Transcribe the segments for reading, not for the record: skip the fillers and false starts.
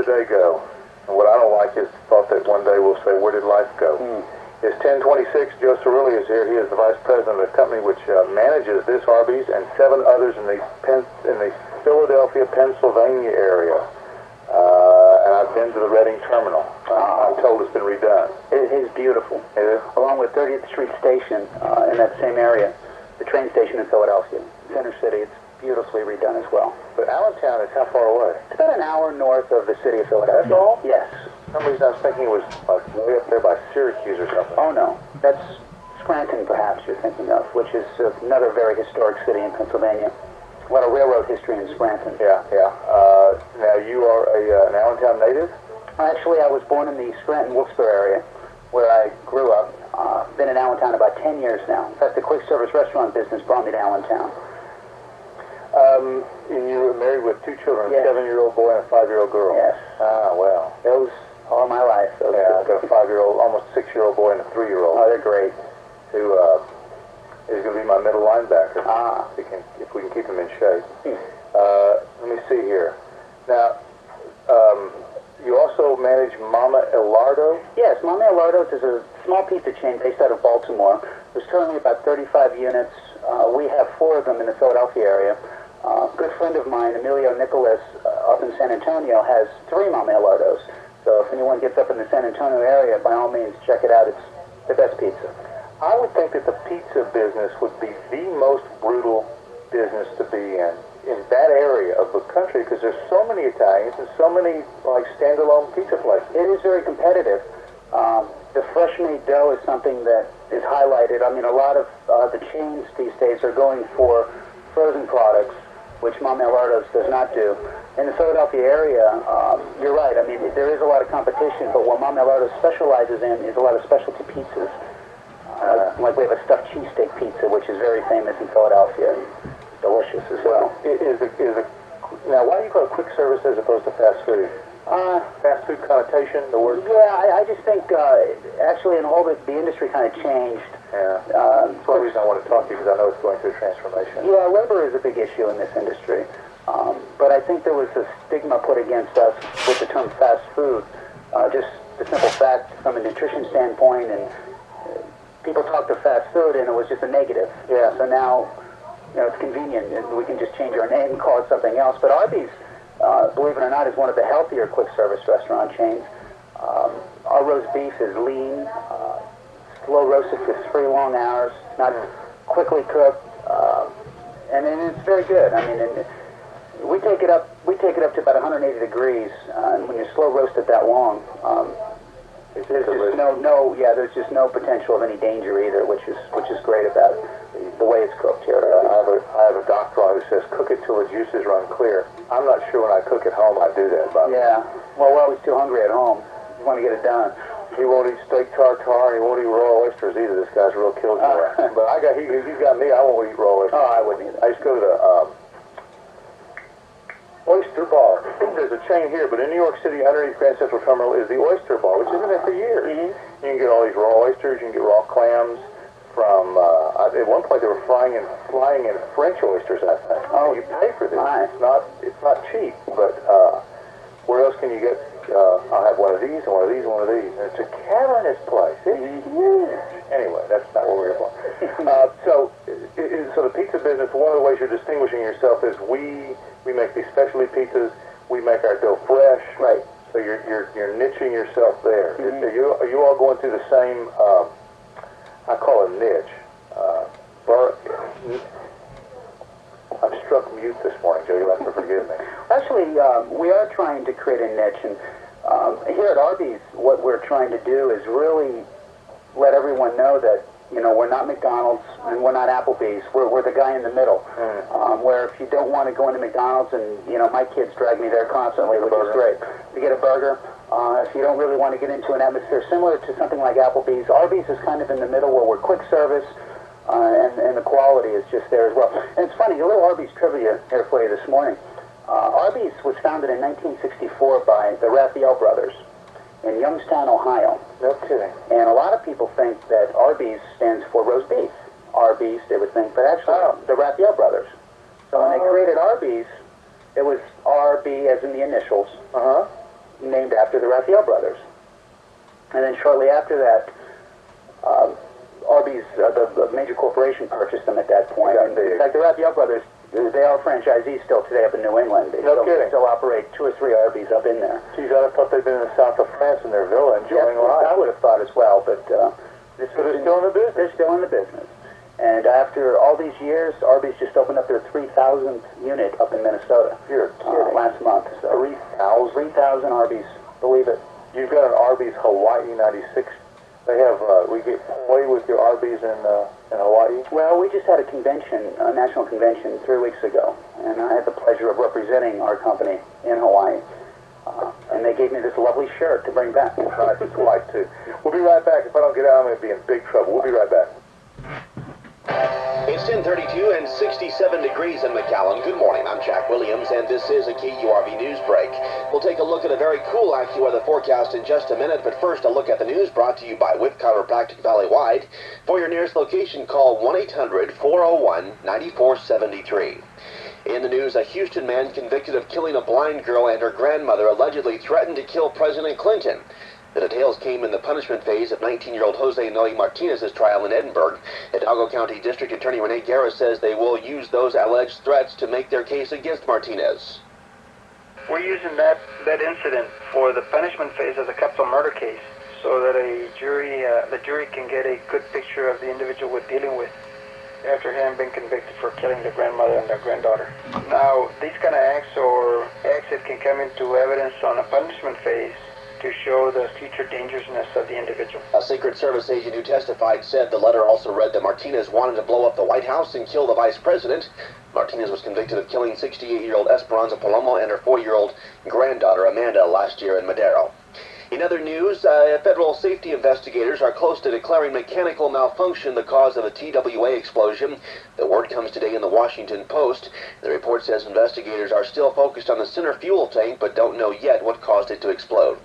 the day go? And what I don't like is thought that one day we'll say, where did life go? It's 10:26. Joe Cirilli is here. He is the vice president of the company which manages this Arby's and 7 others in the Philadelphia, Pennsylvania area. And I've been to the Reading terminal. I'm told it's been redone. It is beautiful. It is? Along with 30th Street Station in that same area, the train station in Philadelphia, Center City, it's beautifully redone as well. But Allentown is how far away? It's about an hour north of the city of Philadelphia. That's all? Yes. For some reason I was thinking it was like way up there by Syracuse or something. Oh, no. That's Scranton, perhaps, you're thinking of, which is another very historic city in Pennsylvania. A lot of railroad history in Scranton. Yeah. Now, you are an Allentown native? Actually, I was born in the Scranton-Wilkes-Barre area, where I grew up. Been in Allentown about 10 years now. In fact, the quick service restaurant business brought me to Allentown. And you were married with 2 children, Yes. a 7-year-old boy and a 5-year-old girl? Yes. Ah, well. Those all my life. Those Yeah, I've got a 5-year-old, almost 6-year-old boy and a 3-year-old. Oh, they're great. Who is going to be my middle linebacker. If we can keep him in shape. Let me see here. Now, you also manage Mama Elardo? Yes, Mama Elardo's is a small pizza chain based out of Baltimore. There's currently about 35 units. We have 4 of them in the Philadelphia area. A good friend of mine, Emilio Nicholas, up in San Antonio, has 3 Mama Elardo's. So if anyone gets up in the San Antonio area, by all means, check it out. It's the best pizza. I would think that the pizza business would be the most brutal business to be in that area of the country, because there's so many Italians and so many like standalone pizza places. It is very competitive. The fresh made dough is something that is highlighted. I mean, a lot of the chains these days are going for frozen products, which Mama Elardo's does not do. In the Philadelphia area, you're right. I mean, there is a lot of competition, but what Mama Elardo specializes in is a lot of specialty pizzas. Like we have a stuffed cheesesteak pizza, which is very famous in Philadelphia. Delicious as well. Now, why do you call it quick service as opposed to fast food? Fast food connotation, the word? Yeah, I just think, actually, in all the industry kind of changed. Yeah. That's one reason I want to talk to you, because I know it's going through a transformation. Yeah, labor is a big issue in this industry. But I think there was a stigma put against us with the term fast food. Just the simple fact, from a nutrition standpoint, and people talked of fast food, and it was just a negative. Yeah. So now, it's convenient, and we can just change our name and call it something else. But Arby's, believe it or not, is one of the healthier quick-service restaurant chains. Our roast beef is lean, slow roasted for 3 long hours, not quickly cooked, and it's very good. I mean, we take it up to about 180 degrees, and when you slow roast it that long, there's just no potential of any danger either, which is great about the way it's cooked here. I have a doctor who says cook it till the juices run clear. I'm not sure when I cook at home I do that. But yeah, well, we're always too hungry at home. You want to get it done. He won't eat steak tartare, and he won't eat raw oysters either. This guy's a real killjoy. But he's got me. I won't eat raw oysters. Oh, I wouldn't either. I used to go to the Oyster Bar. There's a chain here, but in New York City, underneath Grand Central Terminal is the Oyster Bar, which has been there for years. You can get all these raw oysters. You can get raw clams. From at one point they were flying in French oysters, I think. Oh, you pay for this. Nice. It's not cheap, but where else can you get? I'll have one of these and one of these and one of these. And it's a cavernous place. It's huge. Anyway, that's not what we're here for. So the pizza business, one of the ways you're distinguishing yourself is we make these specialty pizzas. We make our dough fresh. Right. So you're niching yourself there. Are you all going through the same? I call it niche. I'm struck mute this morning, Joe. You'll have to forgive me. Actually, we are trying to create a niche, and here at Arby's, what we're trying to do is really let everyone know that we're not McDonald's and we're not Applebee's. We're the guy in the middle. Where if you don't want to go into McDonald's, and my kids drag me there constantly, which is great, to get a burger. If you don't really want to get into an atmosphere similar to something like Applebee's, Arby's is kind of in the middle where we're quick service, and the quality is just there as well. And it's funny, a little Arby's trivia here for you this morning. Arby's was founded in 1964 by the Raphael brothers in Youngstown, Ohio. No kidding. And a lot of people think that Arby's stands for roast beef. Arby's, they would think, but actually the Raphael brothers. So when they created Arby's, it was RB as in the initials. named after the Raphael brothers. And then shortly after that, Arby's, the major corporation, purchased them at that point. And in fact, the Raphael brothers, they are franchisees still today up in New England. They still operate 2 or 3 Arby's up in there. Geez, I thought they'd been in the south of France in their villa enjoying life. I would have thought as well, but so they're still in the business? They're still in the business. And after all these years, Arby's just opened up their 3,000th unit up in Minnesota. You're kidding. Last month. So 3,000 Arby's, believe it. You've got an Arby's Hawaii 96. They have, we get poi with your Arby's in Hawaii? Well, we just had a convention, a national convention 3 weeks ago, and I had the pleasure of representing our company in Hawaii. And they gave me this lovely shirt to bring back. Nice, it's white too. We'll be right back. If I don't get out, I'm going to be in big trouble. We'll be right back. It's 10:32 and 67 degrees in McAllen. Good morning, I'm Jack Williams, and this is a KURV News Break. We'll take a look at a very cool AccuWeather forecast in just a minute, but first a look at the news brought to you by Whip Chiropractic Valley-wide. For your nearest location, call 1-800-401-9473. In the news, a Houston man convicted of killing a blind girl and her grandmother allegedly threatened to kill President Clinton. The details came in the punishment phase of 19-year-old Jose Noe Martinez's trial in Edinburgh. Hidalgo County District Attorney Renee Guerra says they will use those alleged threats to make their case against Martinez. We're using that incident for the punishment phase as a capital murder case so that the jury can get a good picture of the individual we're dealing with after having been convicted for killing their grandmother and their granddaughter. Now, these kind of acts or acts that can come into evidence on a punishment phase to show the future dangerousness of the individual. A Secret Service agent who testified said the letter also read that Martinez wanted to blow up the White House and kill the vice president. Martinez was convicted of killing 68-year-old Esperanza Palomo and her 4-year-old granddaughter Amanda last year in Madero. In other news, federal safety investigators are close to declaring mechanical malfunction the cause of a TWA explosion. The word comes today in the Washington Post. The report says investigators are still focused on the center fuel tank, but don't know yet what caused it to explode.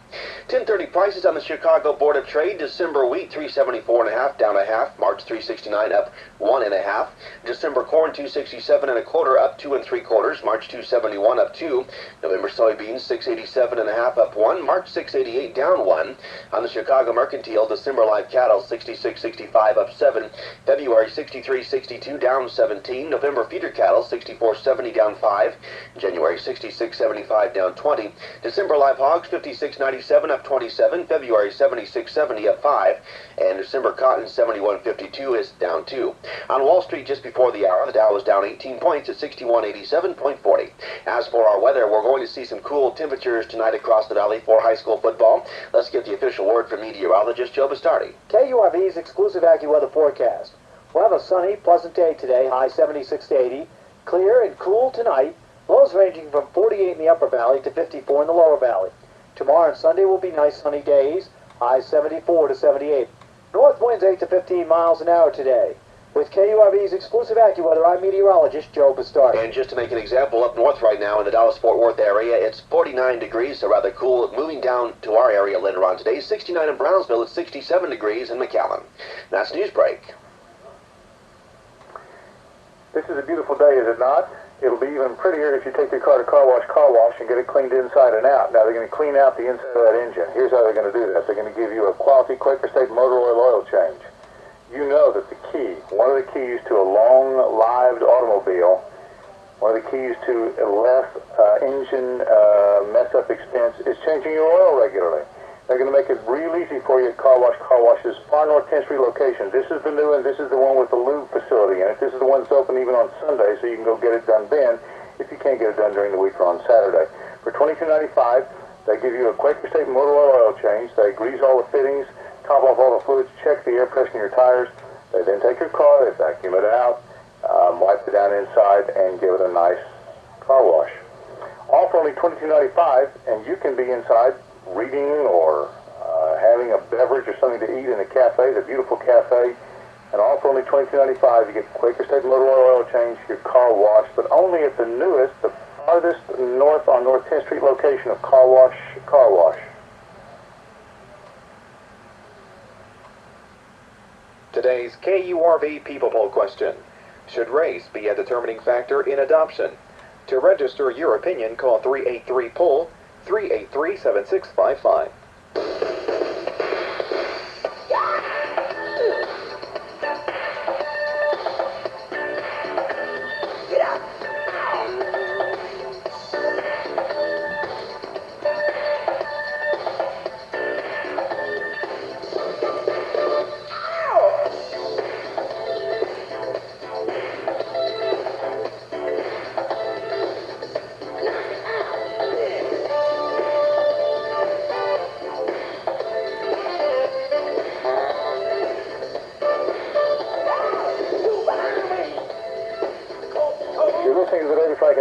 10:30 prices on the Chicago Board of Trade. December wheat 374.5 down a half. March 369 up 1.5. December corn 267.25 up 2 3/4. March 271 up 2. November soybeans 687.5 up 1. March 688 down 1. On the Chicago Mercantile, December live cattle 66.65 up 7. February 63.62 down 17. November feeder cattle 64.70 down 5. January 66.75 down 20. December live hogs 56.97 up 27. February 76.70 up 5. And December cotton 71.52 is down 2. On Wall Street just before the hour, the Dow was down 18 points at 6187.40. As for our weather, we're going to see some cool temperatures tonight across the valley for high school football. Let's get the official word from meteorologist Joe Bastardi. KURV's exclusive AccuWeather forecast. We'll have a sunny, pleasant day today, high 76 to 80. Clear and cool tonight, lows ranging from 48 in the upper valley to 54 in the lower valley. Tomorrow and Sunday will be nice sunny days, high 74 to 78. North winds 8 to 15 miles an hour today. With KURV's exclusive AccuWeather, I'm meteorologist Joe Bastardi. And just to make an example, up north right now in the Dallas-Fort Worth area, it's 49 degrees, so rather cool. Moving down to our area later on today, 69 in Brownsville, it's 67 degrees in McAllen. That's Newsbreak. This is a beautiful day, is it not? It'll be even prettier if you take your car to car wash and get it cleaned inside and out. Now, they're going to clean out the inside of that engine. Here's how they're going to do that. They're going to give you a quality Quaker State motor oil change. You know that the key, one of the keys to a long-lived automobile, one of the keys to a less engine mess-up expense is changing your oil regularly. They're going to make it real easy for you at car washes, Far North 10th Street location. This is the new one. This is the one with the lube facility in it. This is the one that's open even on Sunday, so you can go get it done then if you can't get it done during the week or on Saturday. For $22.95, they give you a Quaker State motor oil change. They grease all the fittings, top off all the fluids, check the air pressure in your tires. They then take your car, they vacuum it out, wipe it down inside, and give it a nice car wash. All for only $22.95, and you can be inside reading or having a beverage or something to eat in a cafe, the beautiful cafe, and all for only $22.95. You get Quaker State motor oil change, your car wash, but only at the newest, the farthest north on North 10th Street location of Car Wash. Today's KURV People Poll question. Should race be a determining factor in adoption? To register your opinion, call 383-POLL. 383-7655.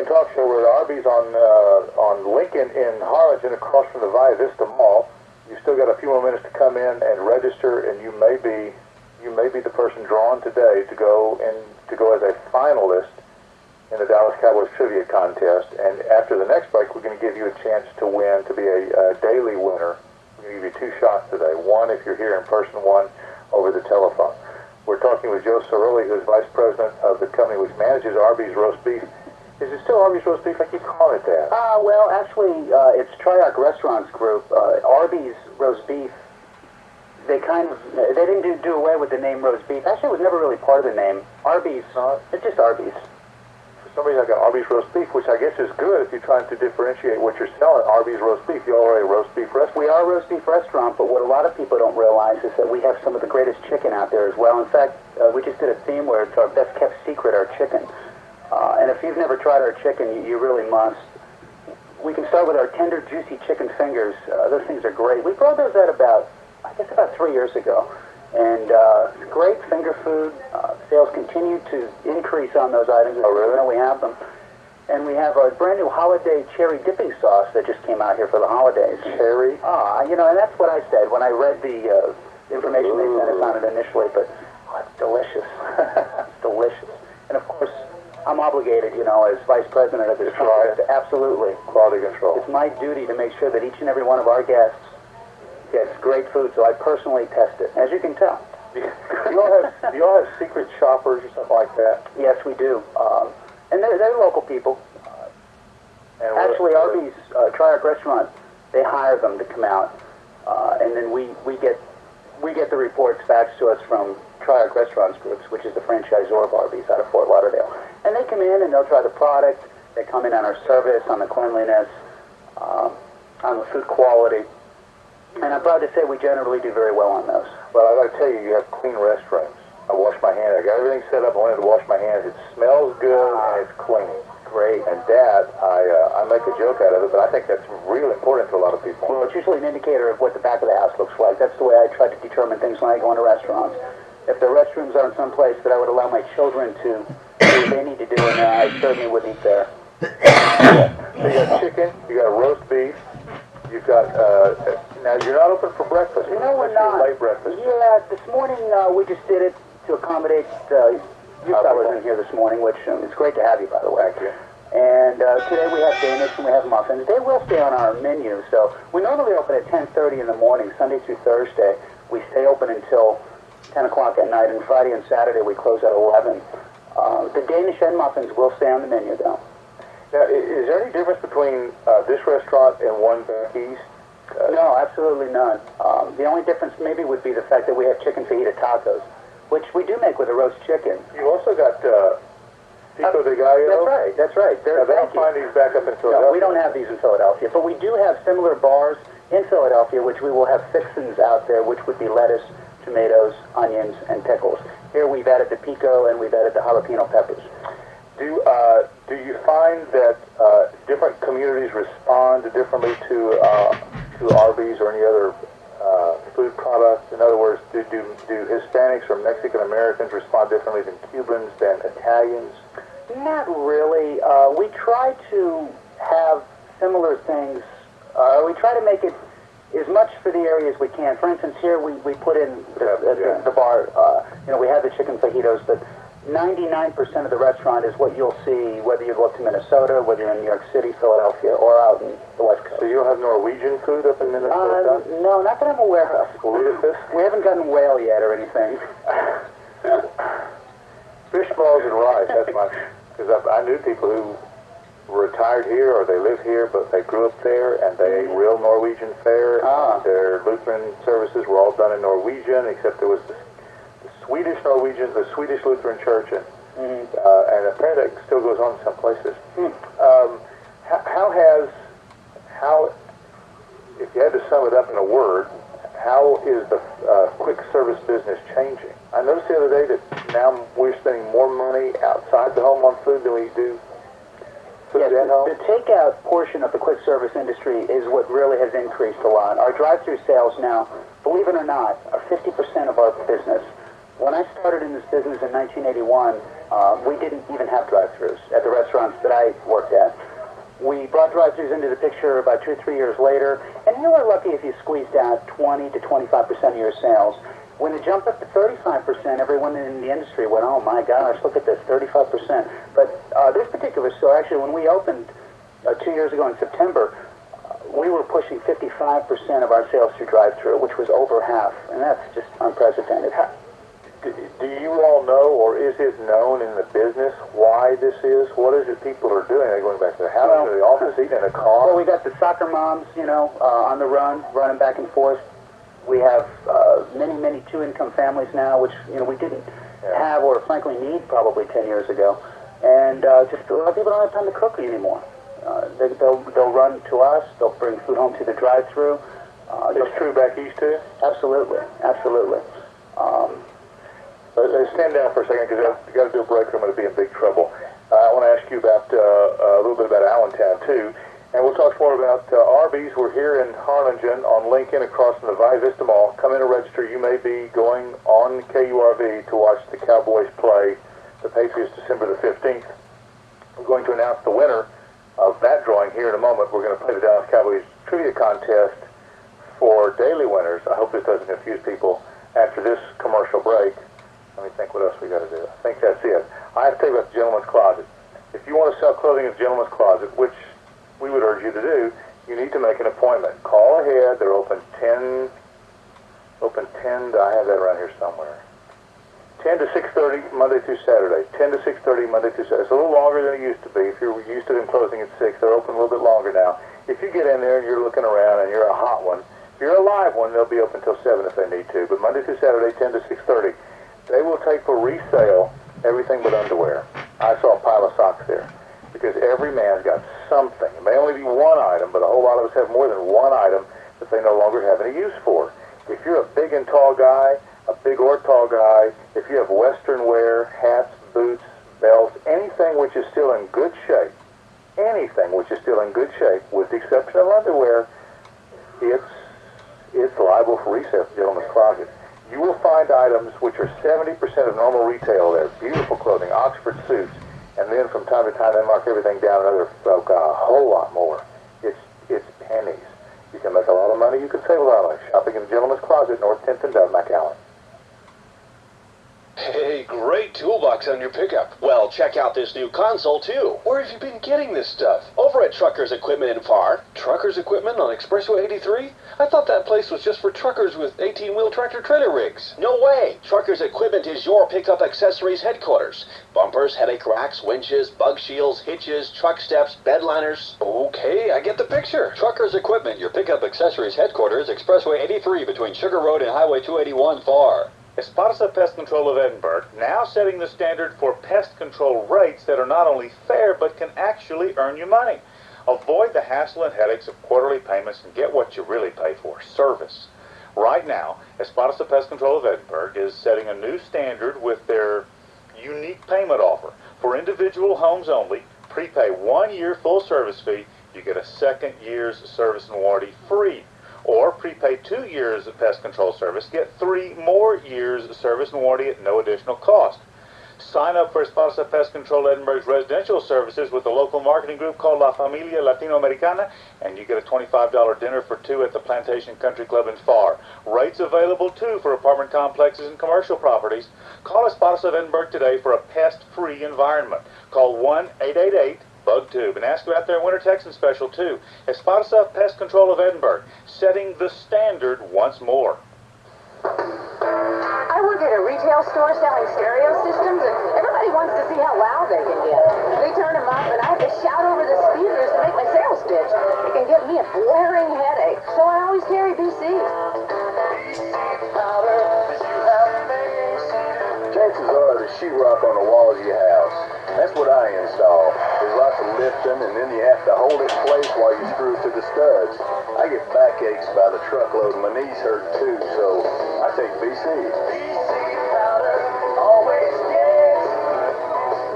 Talk show. We're at Arby's on Lincoln in Harlingen, across from the Via Vista Mall. You still got a few more minutes to come in and register, and you may be the person drawn today to go as a finalist in the Dallas Cowboys trivia contest. And after the next break, we're going to give you a chance to win, to be a daily winner. We're going to give you 2 shots today. One if you're here in person, one over the telephone. We're talking with Joe Cirilli, who's vice president of the company which manages Arby's roast beef. Is it still Arby's roast beef? I keep calling it that. Well, actually, it's Triarch Restaurants Group. Arby's roast beef, they didn't do away with the name roast beef. Actually, it was never really part of the name. Arby's, it's just Arby's. For some reason, I got Arby's roast beef, which I guess is good if you're trying to differentiate what you're selling. Arby's roast beef, you're already a roast beef restaurant. We are a roast beef restaurant, but what a lot of people don't realize is that we have some of the greatest chicken out there as well. In fact, we just did a theme where it's our best kept secret, our chicken. And if you've never tried our chicken, you really must. We can start with our tender, juicy chicken fingers. Those things are great. We brought those out about 3 years ago. And it's great finger food. Sales continue to increase on those items. Oh, really? We have them. And we have our brand new holiday cherry dipping sauce that just came out here for the holidays. Cherry? And that's what I said when I read the information they sent us on it initially. But it's delicious. It's delicious. And of course, I'm obligated, as vice president of this company, to absolutely quality control. It's my duty to make sure that each and every one of our guests gets great food, so I personally test it, as you can tell. Do you all have secret shoppers or something like that? Yes, we do. And they're local people. Actually, Arby's, Triarch Restaurant, they hire them to come out, and then we get the reports faxed to us from Triarch Restaurants Groups, which is the franchisor of Arby's out of Fort Lauderdale. And they come in and they'll try the product. They come in on our service, on the cleanliness, on the food quality. And I'm proud to say we generally do very well on those. Well, I got to tell you, you have clean restrooms. I wash my hands. I got everything set up. I wanted to wash my hands. It smells good and it's clean. Great. And that, I make a joke out of it, but I think that's really important to a lot of people. Well, it's usually an indicator of what the back of the house looks like. That's the way I try to determine things when I go into restaurants. If the restrooms aren't someplace that I would allow my children to do what they need to do in there, I certainly would eat there. So you got chicken, you got roast beef, you've got, now you're not open for breakfast. You know, we're not. Late breakfast. Yeah, this morning we just did it to accommodate you fellas in here this morning, which it's great to have you, by the way. Thank you. And today we have Danish and we have muffins. They will stay on our menu, so we normally open at 10:30 in the morning, Sunday through Thursday. We stay open until 10 o'clock at night, and Friday and Saturday we close at 11. The Danish and muffins will stay on the menu, though. Now, is there any difference between this restaurant and one back east? No, absolutely none. The only difference maybe would be the fact that we have chicken fajita tacos, which we do make with a roast chicken. You also got pico de gallo. That's right. Now, they don't find these back up in Philadelphia. No, we don't have these in Philadelphia, but we do have similar bars in Philadelphia, which we will have fixins out there, which would be lettuce, tomatoes, onions, and pickles. Here we've added the pico and we've added the jalapeno peppers. Do you find that different communities respond differently to Arby's or any other food products? In other words, do Hispanics or Mexican Americans respond differently than Cubans, than Italians? Not really. We try to have similar things. We try to make it as much for the area as we can. For instance, here we put in the bar, we have the chicken fajitos, but 99% of the restaurant is what you'll see, whether you go up to Minnesota, whether you're in New York City, Philadelphia, or out in the West Coast. So you don't have Norwegian food up in Minnesota? No, not that I'm aware of. Lutefisk? We haven't gotten whale yet or anything. Fish balls and rice, that's my... Because I knew people who retired here or they live here, but they grew up there and they ate real Norwegian fare. Ah. Their Lutheran services were all done in Norwegian, except there was the Swedish Norwegian, the Swedish Lutheran Church, and apparently it still goes on in some places. How, if you had to sum it up in a word, how is the quick service business changing? I noticed the other day that now we're spending more money outside the home on food than we do food Yes, at home. the takeout portion of the quick service industry is what really has increased a lot. Our drive-through sales now, believe it or not, are 50% of our business. When I started in this business in 1981, we didn't even have drive-thrus at the restaurants that I worked at. We brought drive-thrus into the picture about 2 or 3 years later, and you were lucky if you squeezed out 20 to 25% of your sales. When it jumped up to 35%, everyone in the industry went, oh my gosh, look at this, 35%. But this particular store, actually, when we opened 2 years ago in September, we were pushing 55% of our sales through drive-thru, which was over half, and that's just unprecedented. Do you all know, or is it known in the business why this is? What is it people are doing? They're going back to the house, to the office, eating in a car? Well, we got the soccer moms, on the run, running back and forth. We have many two-income families now, which, we didn't have or frankly need probably 10 years ago. And just a lot of people don't have time to cook anymore. They'll run to us. They'll bring food home to the drive-thru. It's true back east too? Absolutely, absolutely. Stand down for a second because I've got to do a break or I'm going to be in big trouble. I want to ask you about a little bit about Allentown too, and we'll talk more about Arbys. We're here in Harlingen on Lincoln across from the Vi Vista Mall. Come in and register. You may be going on KURV to watch the Cowboys play the Patriots December the 15th. I'm going to announce the winner of that drawing here in a moment. We're going to play the Dallas Cowboys trivia contest for daily winners. I hope this doesn't confuse people after this commercial break. Let me think what else we got to do. I think that's it. I have to tell you about the Gentleman's Closet. If you want to sell clothing at the Gentleman's Closet, which we would urge you to do, you need to make an appointment. Call ahead. They're open 10, I have that around here somewhere. 10 to 6:30 Monday through Saturday. 10 to 6:30 Monday through Saturday. It's a little longer than it used to be. If you're used to them closing at 6, they're open a little bit longer now. If you get in there and you're looking around and you're a hot one, if you're a live one, they'll be open till 7 if they need to. But Monday through Saturday, 10 to 6:30. They will take for resale everything but underwear. I saw a pile of socks there because every man's got something. It may only be one item, but a whole lot of us have more than one item that they no longer have any use for. If you're a big and tall guy, a big or tall guy, if you have Western wear, hats, boots, belts, anything which is still in good shape, with the exception of underwear, it's liable for resale at the Gentleman's Closet. You will find items which are 70% of normal retail there. Beautiful clothing, Oxford suits, and then from time to time they mark everything down another a whole lot more. It's pennies. You can make a lot of money. You can save a lot of money. Shopping in the Gentleman's Closet, North 10th and Dove, McAllen. Hey, great toolbox on your pickup. Well, check out this new console, too. Where have you been getting this stuff? Over at Truckers Equipment in Farr. Truckers Equipment on Expressway 83? I thought that place was just for truckers with 18-wheel tractor-trailer rigs. No way. Truckers Equipment is your pickup accessories headquarters. Bumpers, headache racks, winches, bug shields, hitches, truck steps, bed liners. Okay, I get the picture. Truckers Equipment, your pickup accessories headquarters, Expressway 83 between Sugar Road and Highway 281, Farr. Esparza Pest Control of Edinburgh, now setting the standard for pest control rates that are not only fair but can actually earn you money. Avoid the hassle and headaches of quarterly payments and get what you really pay for, service. Right now, Esparza Pest Control of Edinburgh is setting a new standard with their unique payment offer. For individual homes only, prepay 1 year full service fee, you get a second year's service and warranty free. Or prepay 2 years of pest control service, get 3 more years of service and warranty at no additional cost. Sign up for Esparza Pest Control Edinburgh's residential services with a local marketing group called La Familia Latinoamericana, and you get a $25 dinner for 2 at the Plantation Country Club in Farr. Rates available too for apartment complexes and commercial properties. Call Esparza of Edinburgh today for a pest-free environment. Call 1-888-BUG-TUBE and ask about their Winter Texan special too. Esparza Pest Control of Edinburgh, setting the standard once more. I work at a retail retail store selling stereo systems, and everybody wants to see how loud they can get. They turn them up, and I have to shout over the speakers to make my sales pitch. It can give me a blaring headache, so I always carry BC. Chances are there's sheetrock on the wall of your house. That's what I install. There's lots of lifting, and then you have to hold it in place while you screw it to the studs. I get backaches by the truckload, and my knees hurt too, so I take BC.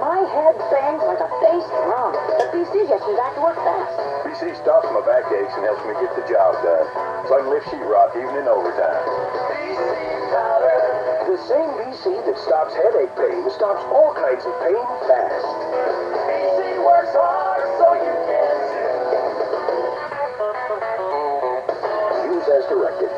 My head bangs like a bass drum, but BC gets me back to work fast. BC stops my backaches and helps me get the job done, so I can lift sheetrock even in overtime. The same BC that stops headache pain stops all kinds of pain fast. BC works hard so you can too. Use as directed.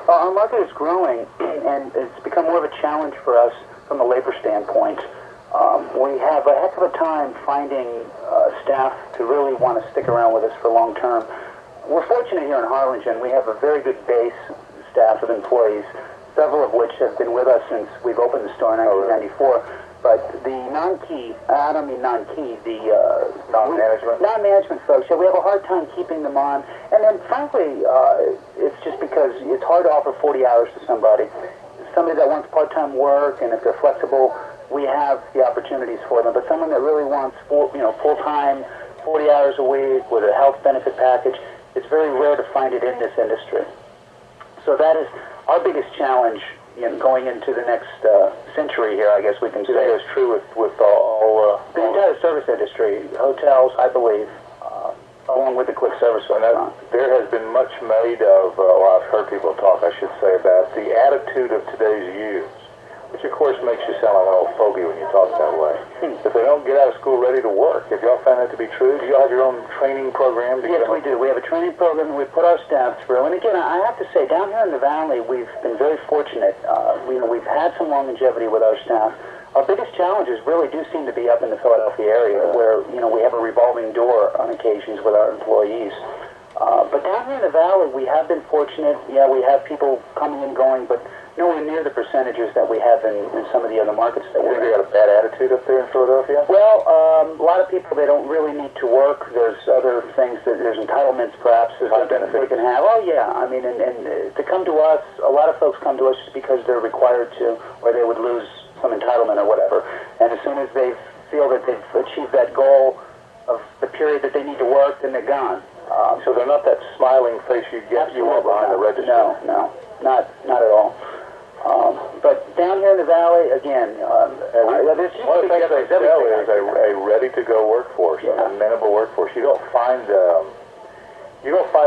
Our market is growing, and it's become more of a challenge for us from a labor standpoint. We have a heck of a time finding staff to really want to stick around with us for long term. We're fortunate here in Harlingen. We have a very good base staff of employees, several of which have been with us since we've opened the store in 1994. But the non-key, I don't mean non-key, the non-management folks, yeah, we have a hard time keeping them on. And then, frankly, it's just because it's hard to offer 40 hours to somebody that wants part-time work, and if they're flexible, we have the opportunities for them. But someone that really wants full-time, 40 hours a week with a health benefit package, it's very rare to find it in this industry. So that is our biggest challenge going into the next century here, I guess we can say. That is true with all the entire service industry, hotels, I believe, along with the quick service restaurant. There has been much made of, or I've heard people talk, I should say, about the attitude of today's youth, which of course makes you sound like an old fogey when you talk that way. If they don't get out of school ready to work, if y'all find that to be true, do y'all have your own training program? Yes, we do. We have a training program that we put our staff through. And again, I have to say, down here in the Valley, we've been very fortunate. We've had some longevity with our staff. Our biggest challenges really do seem to be up in the Philadelphia area, where we have a revolving door on occasions with our employees. But down here in the Valley, we have been fortunate. Yeah, we have people coming and going, but nowhere near the percentages that we have in some of the other markets that we're in. They got a bad attitude up there in Philadelphia? Well, a lot of people, they don't really need to work. There's other things, there's entitlements perhaps that they can have. Oh, yeah. I mean, and to come to us, a lot of folks come to us just because they're required to, or they would lose some entitlement or whatever. And as soon as they feel that they've achieved that goal of the period that they need to work, then they're gone. So they're not that smiling face you want behind the register? No, not at all. But down here in the Valley, again, one of the things they sell is a ready-to-go workforce, an amenable workforce. You don't find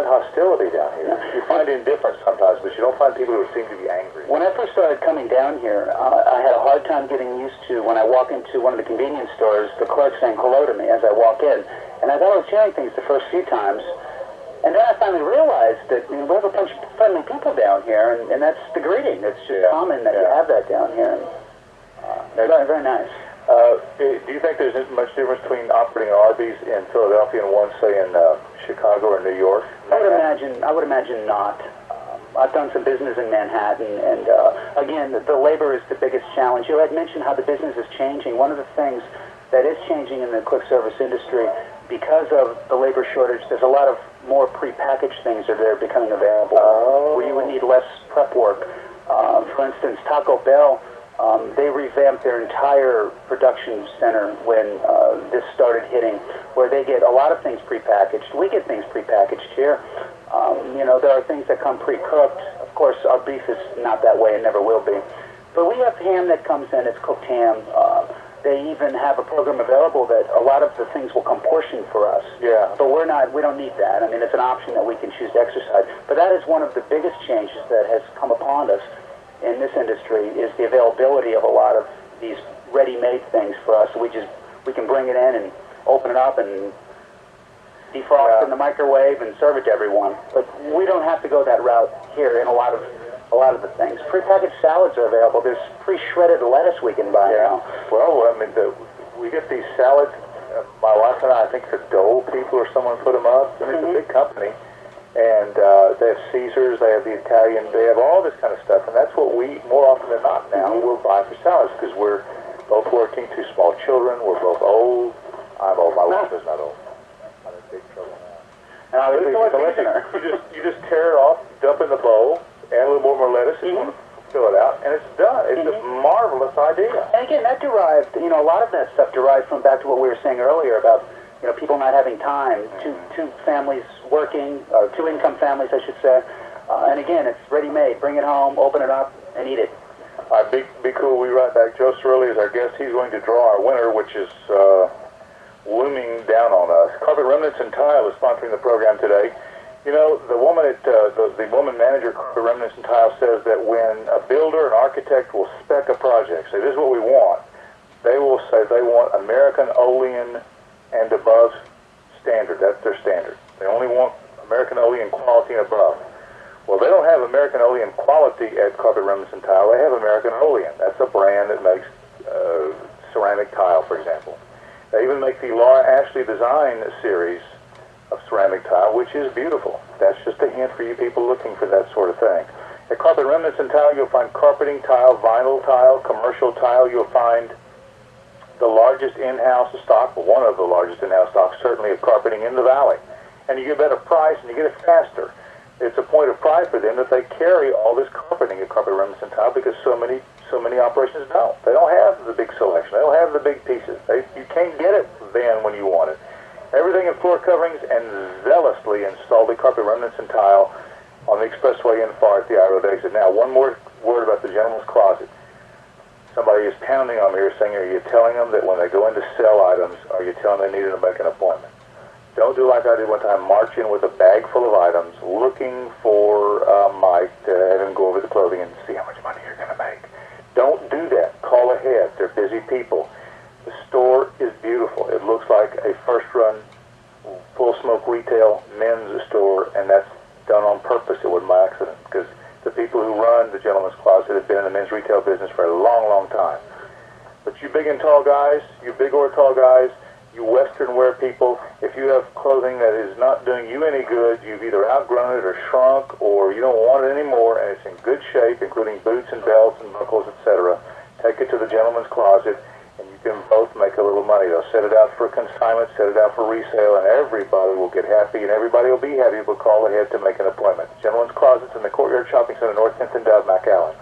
hostility down here. You find indifference sometimes, but you don't find people who seem to be angry. When I first started coming down here, I had a hard time getting used to, when I walk into one of the convenience stores, the clerk saying hello to me as I walk in. And I thought I was hearing things the first few times. And then I finally realized that we have a bunch of friendly people down here, and that's the greeting. It's just common that you have that down here. They're very nice. Do you think there's much difference between operating an Arby's in Philadelphia and one, say, in Chicago or New York? I would imagine not. I've done some business in Manhattan, and again, the labor is the biggest challenge. You had mentioned how the business is changing. One of the things that is changing in the quick service industry, because of the labor shortage, there's a lot of more prepackaged things that are becoming available, where you would need less prep work. For instance, Taco Bell, they revamped their entire production center when this started hitting, where they get a lot of things prepackaged. We get things prepackaged here. There are things that come pre-cooked. Of course, our beef is not that way and never will be. But we have ham that comes in. It's cooked ham. they even have a program available that a lot of the things will come portioned for us. Yeah. But we don't need that. I mean, it's an option that we can choose to exercise. But that is one of the biggest changes that has come upon us in this industry, is the availability of a lot of these ready-made things for us. We can bring it in and open it up and defrost in the microwave and serve it to everyone. But we don't have to go that route here in a lot of the things. Prepackaged salads are available. There's pre-shredded lettuce we can buy now. Well, I mean, we get these salads. My wife and I think the Dole people or someone put them up. I mean, it's a big company. And they have Caesars, they have the Italian, they have all this kind of stuff. And that's what we, more often than not now, will buy for salads, because we're both working, 2 small children, we're both old. I'm old, my wife is not old. I'm in big trouble now. And obviously, the listener. You just tear it off, dump in the bowl, add a little more lettuce, if you want to fill it out, and it's done. It's a marvelous idea. And again, that derived, a lot of that stuff derived from back to what we were saying earlier about, people not having time, two families working, or 2 income families, I should say. And again, it's ready-made. Bring it home, open it up, and eat it. All right, be cool. We right back. Joe Cirilli is our guest. He's going to draw our winner, which is looming down on us. Carpet Remnants and Tile is sponsoring the program today. The woman at the woman manager, Carpet Remnants and Tile, says that when a builder, an architect will spec a project, say this is what we want, they will say they want American Olean and above standard. That's their standard. They only want American Olean quality and above. Well, they don't have American Olean quality at Carpet Remnants and Tile. They have American Olean. That's a brand that makes ceramic tile, for example. They even make the Laura Ashley Design series of ceramic tile, which is beautiful. That's just a hint for you people looking for that sort of thing. At Carpet Remnants and Tile, you'll find carpeting tile, vinyl tile, commercial tile. You'll find the largest in-house stock, one of the largest in-house stocks, certainly, of carpeting in the valley. And you get a better price, and you get it faster. It's a point of pride for them that they carry all this carpeting at Carpet Remnants and Tile, because so many operations don't. They don't have the big selection. They don't have the big pieces. You can't get it then when you want it. Everything in floor coverings and zealously installed at Carpet Remnants and Tile on the expressway in far at the I-Road exit. Now, one more word about the gentleman's closet. Somebody is pounding on me here saying, are you telling them that when they go in to sell items, are you telling them they need to make an appointment? Don't do like I did one time, march in with a bag full of items, looking for Mike to have him go over the clothing and see how much money you're going to make. Don't do that. Call ahead. They're busy people. The store is beautiful. It looks like a first-run, full-smoke retail men's store, and that's done on purpose. It wasn't by accident, because the people who run the Gentleman's Closet have been in the men's retail business for a long, long time. But you big and tall guys, you big or tall guys, you Western wear people, if you have clothing that is not doing you any good, you've either outgrown it or shrunk, or you don't want it anymore, and it's in good shape, including boots and belts and buckles, etc., take it to the Gentleman's Closet, and you can both make a little money. They'll set it out for consignment, set it out for resale, and everybody will get happy, and everybody will be happy, but call ahead to make an appointment. Gentleman's Closet's in the Courtyard Shopping Center, North 10th and Dove, McAllen.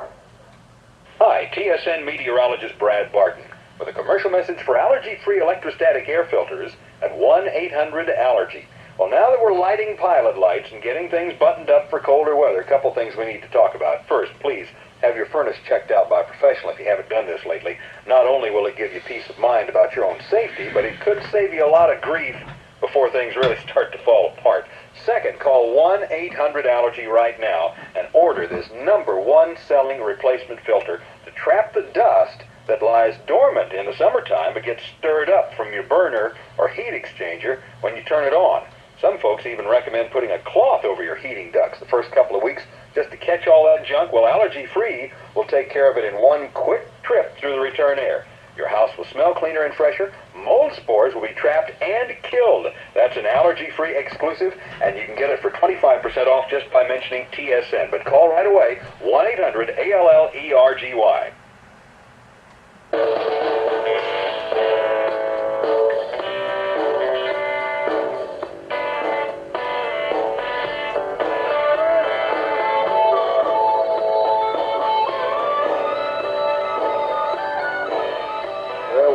Hi, TSN meteorologist Brad Barton with a commercial message for allergy-free electrostatic air filters at 1-800-ALLERGY. Well, now that we're lighting pilot lights and getting things buttoned up for colder weather, a couple things we need to talk about. First, please have your furnace checked out by a professional if you haven't done this lately. Not only will it give you peace of mind about your own safety, but it could save you a lot of grief before things really start to fall apart. Second, call 1-800-ALLERGY right now and order this #1 selling replacement filter to trap the dust that lies dormant in the summertime but gets stirred up from your burner or heat exchanger when you turn it on. Some folks even recommend putting a cloth over your heating ducts the first couple of weeks just to catch all that junk. Well, Allergy-Free will take care of it in one quick trip through the return air. Your house will smell cleaner and fresher. Mold spores will be trapped and killed. That's an Allergy-Free exclusive, and you can get it for 25% off just by mentioning TSN. But call right away, 1-800-ALLERGY.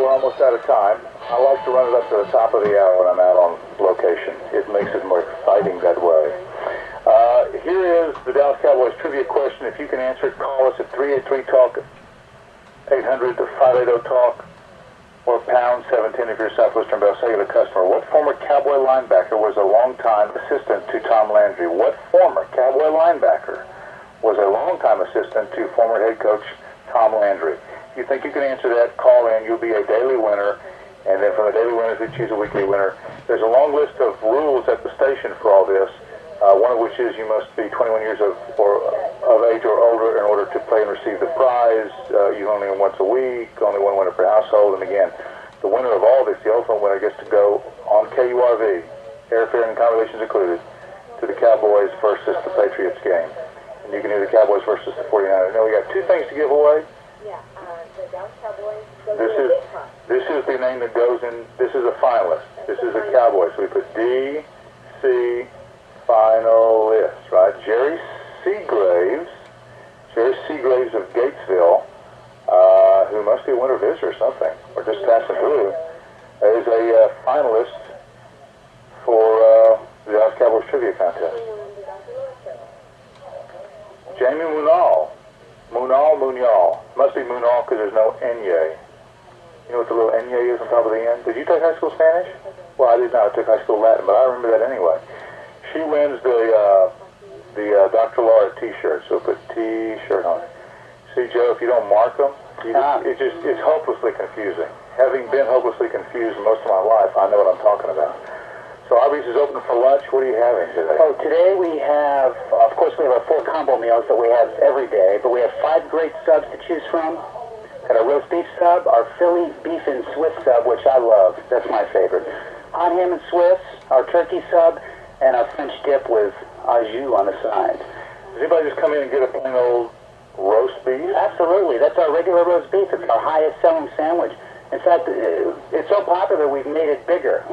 Almost out of time. I like to run it up to the top of the hour when I'm out on location. It makes it more exciting that way. Here is the Dallas Cowboys trivia question. If you can answer it, call us at 383-TALK, 800-580-TALK. or pound 710 if you're a Southwestern Bell Cellular customer. What former Cowboy linebacker was a longtime assistant to Tom Landry? What former Cowboy linebacker was a longtime assistant to former head coach Tom Landry? If you think you can answer that, call in. You'll be a daily winner. And then from the daily winners, we choose a weekly winner. There's a long list of rules at the station for all this. One of which is you must be 21 years of age or older in order to play and receive the prize. You only win once a week, only one winner per household. And again, the winner of all this, the ultimate winner, gets to go on KURV, airfare and accommodations included, to the Cowboys versus the Patriots game. And you can hear the Cowboys versus the 49ers. Now we got two things to give away. Yeah, the Dallas Cowboys. This is the name that goes in. This is a finalist. This is the Cowboys. So we put D, C, finalist, right? Jerry Seagraves of Gatesville, who must be a winner visitor or something, or just passing through, is a finalist for the Dallas Cowboys Trivia Contest. Jamie Munal. Must be Munal because there's no Enye. You know what the little Enye is on top of the N? Did you take high school Spanish? Well, I did not. I took high school Latin, but I remember that anyway. She wins the Dr. Laura T-shirt, so put T-shirt on it. See, Joe, if you don't mark them, it's hopelessly confusing. Having been hopelessly confused most of my life, I know what I'm talking about. So Arby's is open for lunch. What are you having today? Oh, today we have, of course, we have our 4 combo meals that we have every day, but we have 5 great subs to choose from. Got our roast beef sub, our Philly beef and Swiss sub, which I love. That's my favorite. Hot ham and Swiss, our turkey sub, and our French dip with au jus on the side. Does anybody just come in and get a plain old roast beef? Absolutely. That's our regular roast beef. It's our highest selling sandwich. In fact, it's so popular we've made it bigger.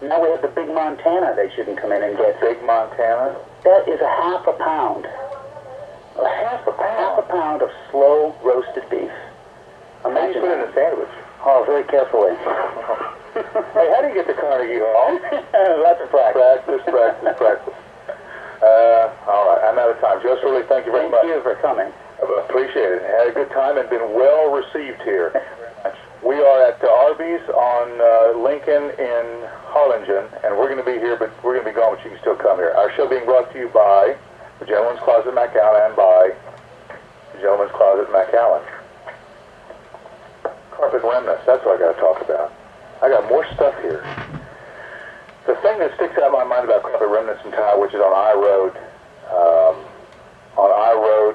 Now we have the Big Montana they shouldn't come in and get. Big Montana? That is a half a pound. A half a pound? Half a pound of slow roasted beef. How do you put it in a sandwich? Oh, very carefully. Hey, how do you get to Carnegie Hall? Lots of practice. Practice. All right, I'm out of time. Joe Surley, thank you very much. Thank you for coming. I appreciate it. Had a good time and been well received here. We are at Arby's on Lincoln in Harlingen, and we're going to be here, but we're going to be gone, but you can still come here. Our show being brought to you by the Gentleman's Closet McAllen and by the Gentleman's Closet McAllen. Carpet remnants, that's what I got to talk about. I got more stuff here. The thing that sticks out in my mind about carpet remnants and tile, which is on I Road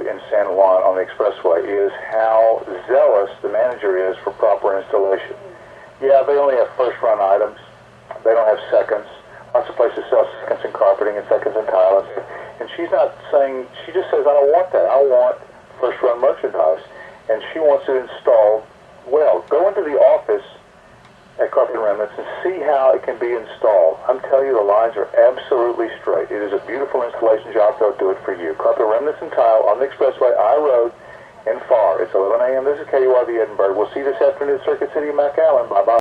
in San Juan on the expressway, is how zealous the manager is for proper installation. Yeah, they only have first-run items. They don't have seconds. Lots of places sell seconds in carpeting and seconds in tile. And she's not saying, she just says, I don't want that. I want first-run merchandise. And she wants it installed well. Go into the office at Carpet Remnants and see how it can be installed. I'm telling you, the lines are absolutely straight. It is a beautiful installation job. They'll do it for you. Carpet Remnants and Tile on the expressway, I Road in Farr. It's 11 a.m. This is KURV Edinburgh. We'll see you this afternoon at Circuit City of McAllen. Bye-bye.